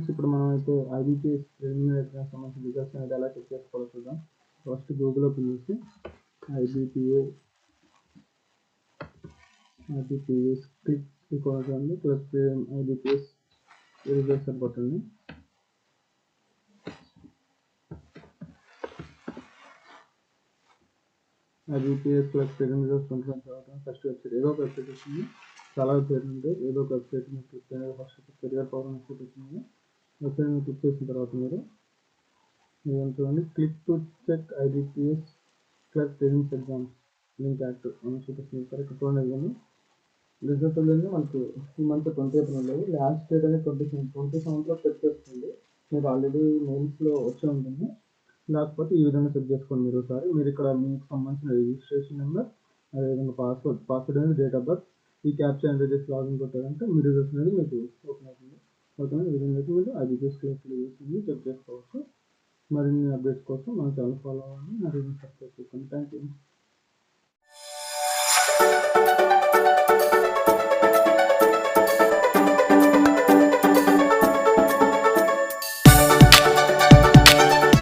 Friends, ఇప్పుడు మనం అయితే ఐబీపీఎస్ ప్రిలిమినరీ ఎగ్జామ్స్ సంబంధించిన రిజల్ట్స్ అనేది ఎలా చెక్ చేసుకోవాలో చూద్దాం. ఫస్ట్ గూగుల్ ఓపెన్ చేసి ఐబీపీఎస్ క్లిక్ అవుతుంది. ప్లస్ ఐబీపీఎస్ రిజల్ట్స్ అని కొట్టండి. ఐబీపీఎస్ ప్లస్ ప్రిలిమినరీ రిజల్ట్స్ 20 తర్వాత ఫస్ట్ వెబ్సైట్ ఏదో ఒక వెబ్సైట్ వచ్చింది. చాలా వెబ్సైట్ ఉంటాయి. ఏదో ఒక వెబ్సైట్ మీరు క్లిక్ చేయాలి. ఫస్ట్ కెరియర్ పవర్ వెబ్సైట్ వచ్చింది. వెబ్సైట్ క్లిక్ చేసిన తర్వాత మీరు చూడండి, click to check IBPS plus prelims exams link active అని చూపిస్తుంది. సార్ ఇక్కడ చూడండి, కానీ రిజల్ట్ అనేది మనకు ఈ మంత్ 20th ఉండేది. లాస్ట్ డేట్ అనేది 27లో చెక్ చేసుకోండి. మీకు ఆల్రెడీ మెయిల్స్లో వచ్చి ఉంటుంది. లేకపోతే ఈ విధంగా చెక్ చేసుకోండి. మీరు ఇక్కడ మీకు సంబంధించిన రిజిస్ట్రేషన్ నెంబర్, అదేవిధంగా పాస్వర్డ్ అనేది, డేట్ ఆఫ్ బర్త్, ఈ క్యాప్చర్ ఎంటర్ చేసి లాగిన్ కొట్టారంటే మీ రిజల్ట్స్ అనేది మీకు ఓపెన్ అవుతుంది. ఓకేనా? ఈ విధంగా అయితే మీరు ఐబీపీఎస్ చెక్ చేసుకోవచ్చు. మరిన్ని అప్డేట్స్ కోసం మన ఛానల్ ఫాలో అవ్వండి. నా రివ్యూ సబ్స్క్రైబ్ చేసుకోండి. Thank you.